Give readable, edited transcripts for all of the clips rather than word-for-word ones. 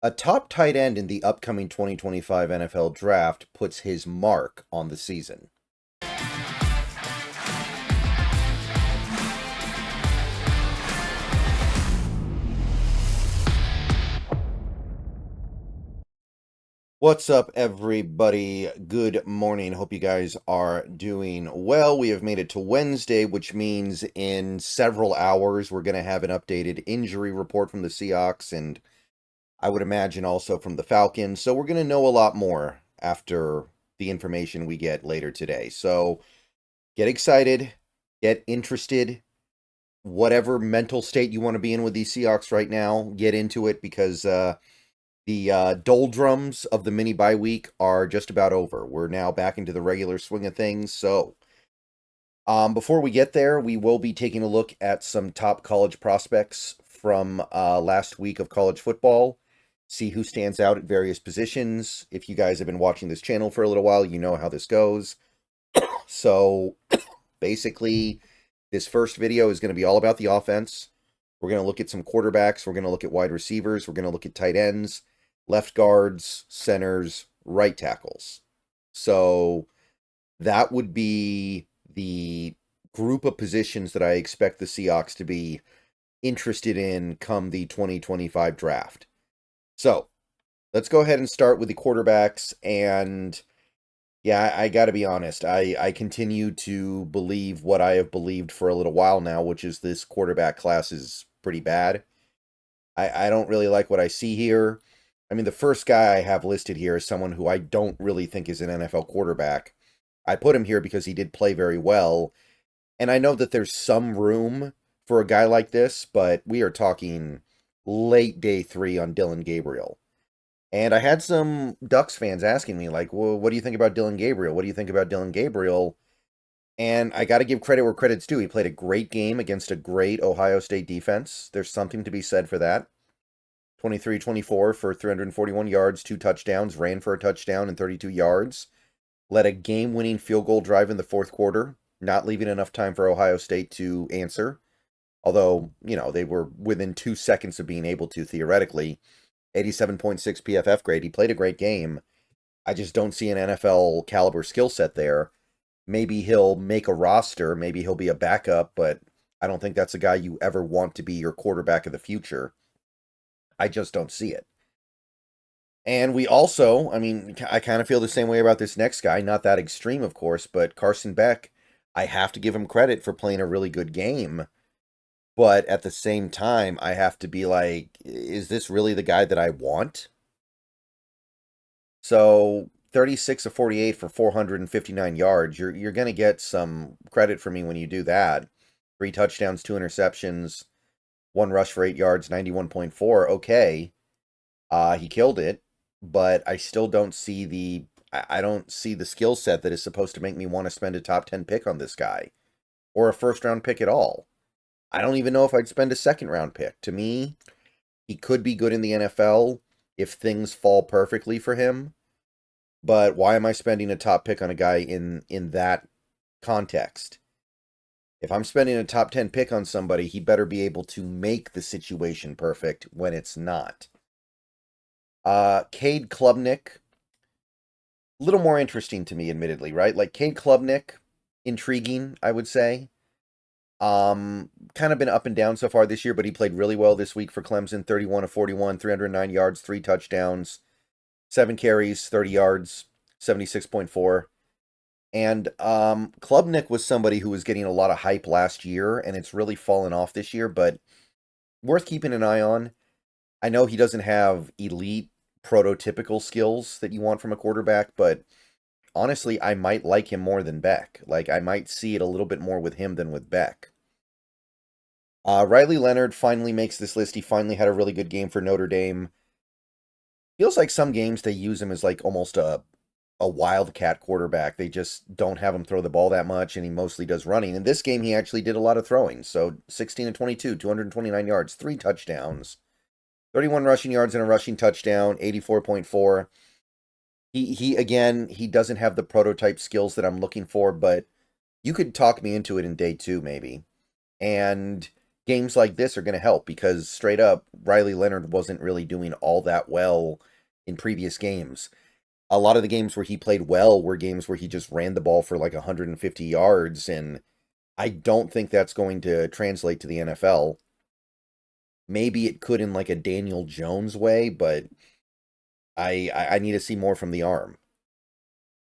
A top tight end in the upcoming 2025 NFL draft puts his mark on the season. What's up, everybody? Good morning. Hope you guys are doing well. We have made it to Wednesday, which means in several hours we're going to have an updated injury report from the Seahawks and I would imagine also from the Falcons. So we're going to know a lot more after the information we get later today. So get excited, get interested, whatever mental state you want to be in with these Seahawks right now, get into it because the doldrums of the mini bye week are just about over. We're now back into the regular swing of things. So before we get there, we will be taking a look at some top college prospects from last week of college football. See who stands out at various positions. If you guys have been watching this channel for a little while, you know how this goes. So basically, this first video is going to be all about the offense. We're going to look at some quarterbacks. We're going to look at wide receivers. We're going to look at tight ends, left guards, centers, right tackles. So that would be the group of positions that I expect the Seahawks to be interested in come the 2025 draft. So let's go ahead and start with the quarterbacks. And yeah, I got to be honest. I continue to believe what I have believed for a little while now, which is this quarterback class is pretty bad. I don't really like what I see here. I mean, the first guy I have listed here is someone who I don't really think is an NFL quarterback. I put him here because he did play very well. And I know that there's some room for a guy like this, but we are talking late day 3 on Dillon Gabriel. And I had some Ducks fans asking me, like, well, what do you think about Dillon Gabriel? What do you think about Dillon Gabriel? And I got to give credit where credit's due. He played a great game against a great Ohio State defense. There's something to be said for that. 23-24 for 341 yards, 2 touchdowns, ran for a touchdown and 32 yards. Led a game-winning field goal drive in the fourth quarter, not leaving enough time for Ohio State to answer. Although, you know, they were within 2 seconds of being able to, theoretically. 87.6 PFF grade. He played a great game. I just don't see an NFL caliber skill set there. Maybe he'll make a roster. Maybe he'll be a backup, but I don't think that's a guy you ever want to be your quarterback of the future. I just don't see it. And we also, I mean, I kind of feel the same way about this next guy. Not that extreme, of course, but Carson Beck, I have to give him credit for playing a really good game. But at the same time, I have to be like, is this really the guy that I want? So 36 of 48 for 459 yards. You're going to get some credit for me when you do that. 3 touchdowns, 2 interceptions, 1 rush for 8 yards, 91.4. Okay. He killed it, but I still don't see I don't see the skill set that is supposed to make me want to spend a top 10 pick on this guy or a first round pick at all. I don't even know if I'd spend a second round pick. To me, he could be good in the NFL if things fall perfectly for him. But why am I spending a top pick on a guy in that context? If I'm spending a top 10 pick on somebody, he better be able to make the situation perfect when it's not. Cade Klubnik, a little more interesting to me, admittedly, right? Like Cade Klubnik, intriguing, I would say. Kind of been up and down so far this year, but he played really well this week for Clemson. 31 of 41, 309 yards, 3 touchdowns, 7 carries, 30 yards, 76.4. And Klubnik was somebody who was getting a lot of hype last year, and it's really fallen off this year, but worth keeping an eye on. I know he doesn't have elite prototypical skills that you want from a quarterback, but honestly, I might like him more than Beck. Like, I might see it a little bit more with him than with Beck. Riley Leonard finally makes this list. He finally had a really good game for Notre Dame. Feels like some games they use him as like almost a wildcat quarterback. They just don't have him throw the ball that much, and he mostly does running. In this game, he actually did a lot of throwing. So 16 and 22, 229 yards, 3 touchdowns, 31 rushing yards and a rushing touchdown, 84.4. He doesn't have the prototype skills that I'm looking for, but you could talk me into it in day 2 maybe. And games like this are going to help because straight up, Riley Leonard wasn't really doing all that well in previous games. A lot of the games where he played well were games where he just ran the ball for like 150 yards, and I don't think that's going to translate to the NFL. Maybe it could in like a Daniel Jones way, but I need to see more from the arm.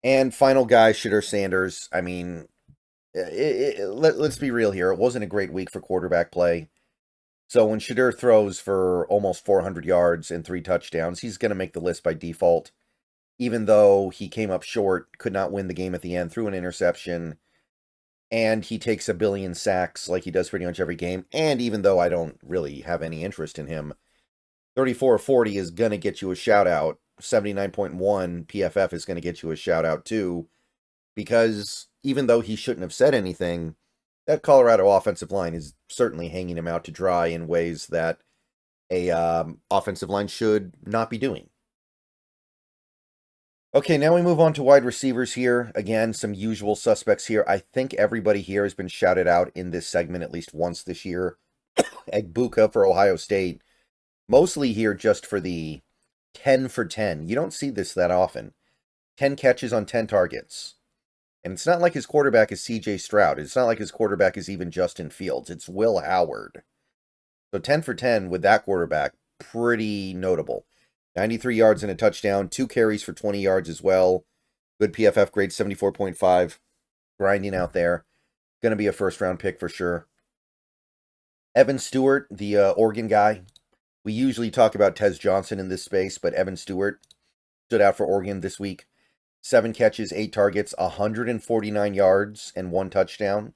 And final guy, Shedeur Sanders. I mean, let's be real here. It wasn't a great week for quarterback play. So when Shedeur throws for almost 400 yards and 3 touchdowns, he's going to make the list by default. Even though he came up short, could not win the game at the end, threw an interception, and he takes a billion sacks like he does pretty much every game. And even though I don't really have any interest in him, 34-40 is going to get you a shout out. 79.1 PFF is going to get you a shout out too, because even though he shouldn't have said anything, that Colorado offensive line is certainly hanging him out to dry in ways that a offensive line should not be doing. Okay, now we move on to wide receivers here. Again, some usual suspects here. I think everybody here has been shouted out in this segment at least once this year. Egbuka for Ohio State. Mostly here just for the 10 for 10. You don't see this that often. 10 catches on 10 targets. And it's not like his quarterback is C.J. Stroud. It's not like his quarterback is even Justin Fields. It's Will Howard. So 10 for 10 with that quarterback, pretty notable. 93 yards and a touchdown, 2 carries for 20 yards as well. Good PFF grade, 74.5. Grinding out there. Going to be a first-round pick for sure. Evan Stewart, the Oregon guy. We usually talk about Tez Johnson in this space, but Evan Stewart stood out for Oregon this week. 7 catches, 8 targets, 149 yards, and 1 touchdown.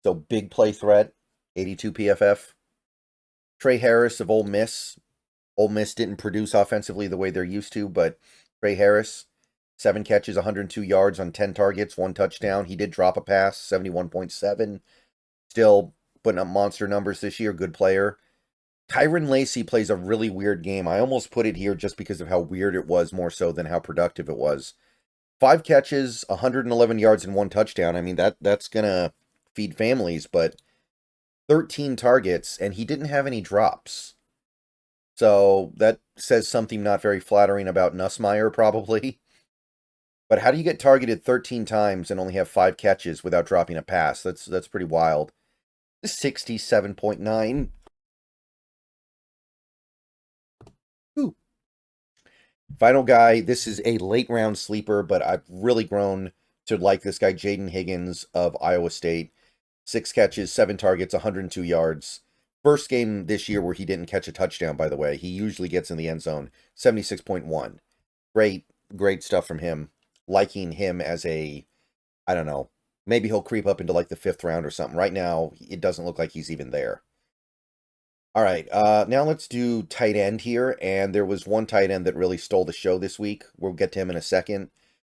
So big play threat, 82 PFF. Trey Harris of Ole Miss. Ole Miss didn't produce offensively the way they're used to, but Trey Harris, 7 catches, 102 yards on 10 targets, 1 touchdown. He did drop a pass, 71.7. Still putting up monster numbers this year, good player. Tyron Lacey plays a really weird game. I almost put it here just because of how weird it was, more so than how productive it was. 5 catches, 111 yards, and 1 touchdown. I mean, that's going to feed families, but 13 targets, and he didn't have any drops. So that says something not very flattering about Nussmeier, probably. But how do you get targeted 13 times and only have 5 catches without dropping a pass? That's pretty wild. 67.9. Ooh. Final guy, this is a late round sleeper, but I've really grown to like this guy, Jaden Higgins of Iowa State. 6 catches, 7 targets, 102 yards. First game this year where he didn't catch a touchdown, by the way. He usually gets in the end zone. 76.1. Great stuff from him. Liking him as a, I don't know, maybe he'll creep up into like the 5th round or something. Right now, it doesn't look like he's even there. All right, now let's do tight end here. And there was one tight end that really stole the show this week. We'll get to him in a second.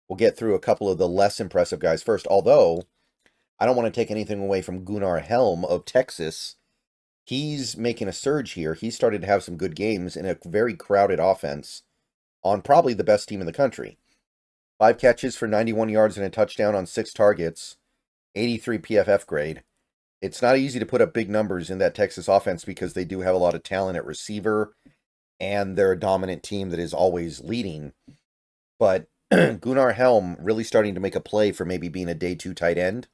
We'll get through a couple of the less impressive guys first. Although, I don't want to take anything away from Gunnar Helm of Texas. He's making a surge here. He started to have some good games in a very crowded offense on probably the best team in the country. 5 catches for 91 yards and a touchdown on 6 targets. 83 PFF grade. It's not easy to put up big numbers in that Texas offense because they do have a lot of talent at receiver, and they're a dominant team that is always leading. But Gunnar Helm really starting to make a play for maybe being a day 2 tight end.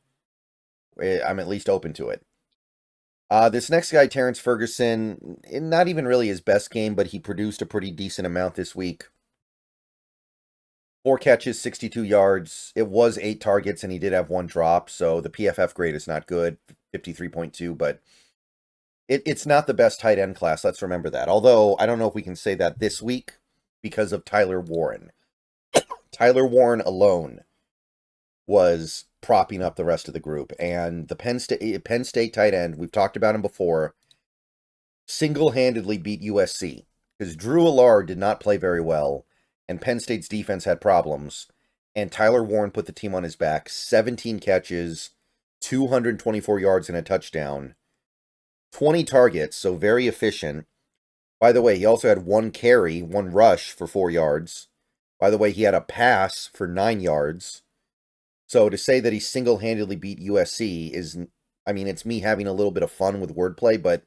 I'm at least open to it. This next guy, Terrence Ferguson, not even really his best game, but he produced a pretty decent amount this week. 4 catches, 62 yards. It was 8 targets, and he did have 1 drop, so the PFF grade is not good, 53.2, but it's not the best tight end class, let's remember that. Although, I don't know if we can say that this week because of Tyler Warren. Tyler Warren alone was propping up the rest of the group, and the Penn State tight end, we've talked about him before, single-handedly beat USC, because Drew Allard did not play very well, and Penn State's defense had problems, and Tyler Warren put the team on his back. 17 catches, 224 yards and a touchdown, 20 targets, so very efficient. By the way, he also had 1 carry, 1 rush for 4 yards. By the way, he had a pass for 9 yards. So to say that he single-handedly beat USC is I mean, it's me having a little bit of fun with wordplay, but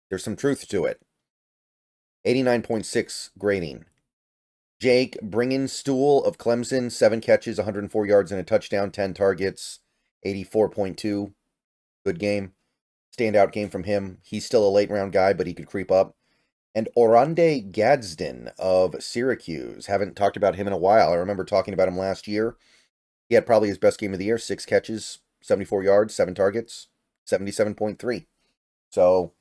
there's some truth to it. 89.6 grading. Jake Bringenstool of Clemson, 7 catches, 104 yards and a touchdown, 10 targets, 84.2. Good game. Standout game from him. He's still a late round guy, but he could creep up. And Orande Gadsden of Syracuse. Haven't talked about him in a while. I remember talking about him last year. He had probably his best game of the year. 6 catches, 74 yards, 7 targets, 77.3. So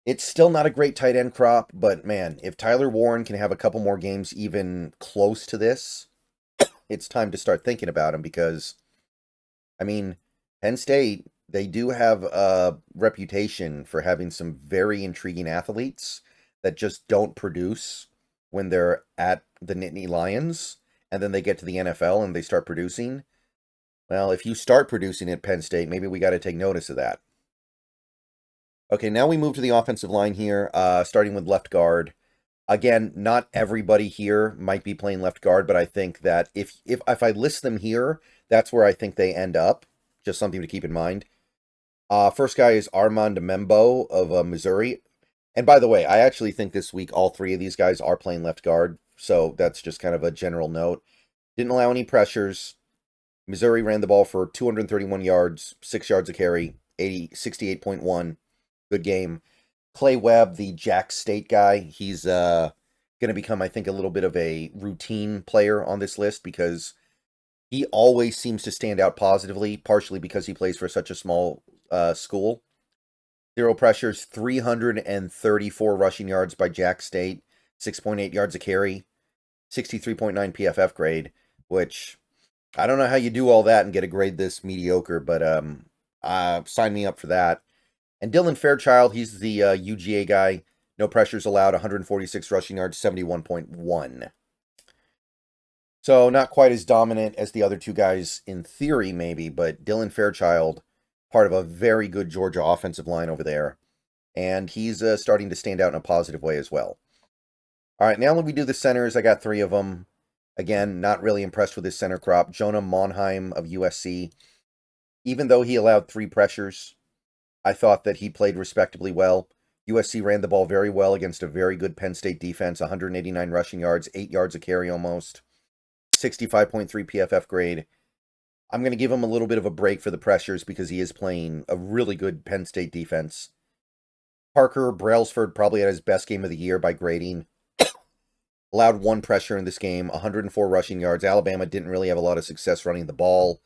it's still not a great tight end crop, but man, if Tyler Warren can have a couple more games even close to this, it's time to start thinking about him because, I mean, Penn State, they do have a reputation for having some very intriguing athletes that just don't produce when they're at the Nittany Lions, and then they get to the NFL and they start producing. Well, if you start producing at Penn State, maybe we got to take notice of that. Okay, now we move to the offensive line here, starting with left guard. Again, not everybody here might be playing left guard, but I think that if I list them here, that's where I think they end up. Just something to keep in mind. First guy is Armand Membo of Missouri. And by the way, I actually think this week all 3 of these guys are playing left guard, so that's just kind of a general note. Didn't allow any pressures. Missouri ran the ball for 231 yards, 6 yards a carry, 68.1. Good game. Clay Webb, the Jack State guy, he's going to become, I think, a little bit of a routine player on this list because he always seems to stand out positively, partially because he plays for such a small school. 0 pressures, 334 rushing yards by Jack State, 6.8 yards a carry, 63.9 PFF grade, which I don't know how you do all that and get a grade this mediocre, but sign me up for that. And Dylan Fairchild, he's the UGA guy. No pressures allowed, 146 rushing yards, 71.1. So not quite as dominant as the other 2 guys in theory, maybe, but Dylan Fairchild, part of a very good Georgia offensive line over there. And he's starting to stand out in a positive way as well. All right, now when we do the centers, I got 3 of them. Again, not really impressed with his center crop. Jonah Monheim of USC. Even though he allowed 3 pressures, I thought that he played respectably well. USC ran the ball very well against a very good Penn State defense. 189 rushing yards, 8 yards a carry almost. 65.3 PFF grade. I'm going to give him a little bit of a break for the pressures because he is playing a really good Penn State defense. Parker Brailsford probably had his best game of the year by grading. Allowed 1 pressure in this game, 104 rushing yards. Alabama didn't really have a lot of success running the ball.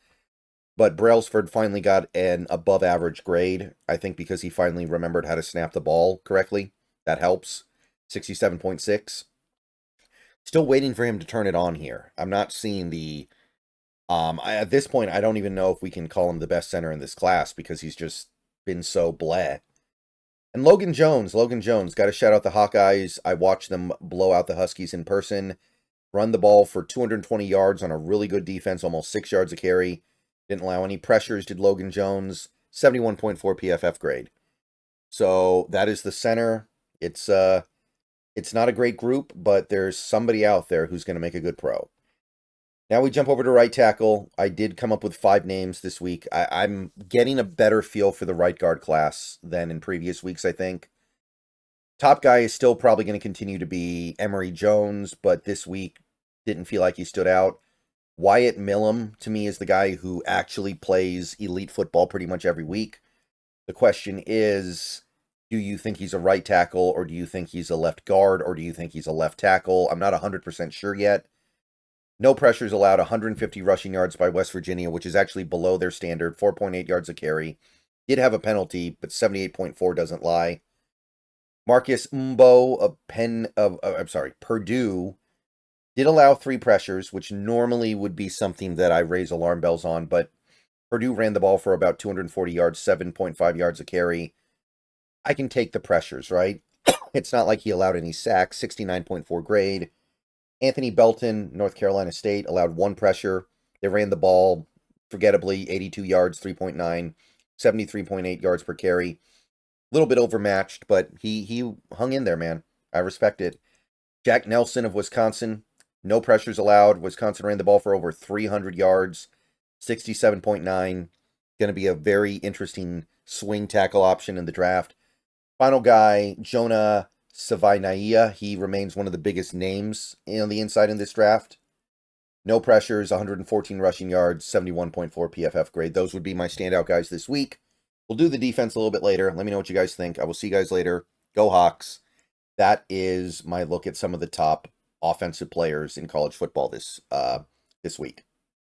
But Brailsford finally got an above-average grade, I think because he finally remembered how to snap the ball correctly. That helps. 67.6. Still waiting for him to turn it on here. I'm not seeing the... at this point, I don't even know if we can call him the best center in this class because he's just been so bleh. And Logan Jones, got to shout out the Hawkeyes. I watched them blow out the Huskies in person. Run the ball for 220 yards on a really good defense, almost 6 yards a carry. Didn't allow any pressures, did Logan Jones. 71.4 PFF grade. So that is the center. It's not a great group, but there's somebody out there who's going to make a good pro. Now we jump over to right tackle. I did come up with 5 names this week. I'm getting a better feel for the right guard class than in previous weeks, I think. Top guy is still probably going to continue to be Emory Jones, but this week didn't feel like he stood out. Wyatt Millam, to me, is the guy who actually plays elite football pretty much every week. The question is, do you think he's a right tackle, or do you think he's a left guard, or do you think he's a left tackle? I'm not 100% sure yet. No pressures allowed, 150 rushing yards by West Virginia, which is actually below their standard, 4.8 yards a carry. Did have a penalty, but 78.4 doesn't lie. Marcus Mbo of Purdue, did allow 3 pressures, which normally would be something that I raise alarm bells on, but Purdue ran the ball for about 240 yards, 7.5 yards a carry. I can take the pressures, right? It's not like he allowed any sacks, 69.4 grade. Anthony Belton, North Carolina State, allowed 1 pressure. They ran the ball, forgettably, 82 yards, 3.9, 73.8 yards per carry. A little bit overmatched, but he hung in there, man. I respect it. Jack Nelson of Wisconsin, no pressures allowed. Wisconsin ran the ball for over 300 yards, 67.9. Going to be a very interesting swing tackle option in the draft. Final guy, Jonah Savaiinaea. He remains one of the biggest names on the inside in this draft. No pressures, 114 rushing yards, 71.4 PFF grade. Those would be my standout guys this week. We'll do the defense a little bit later. Let me know what you guys think. I will see you guys later. Go Hawks. That is my look at some of the top offensive players in college football this week.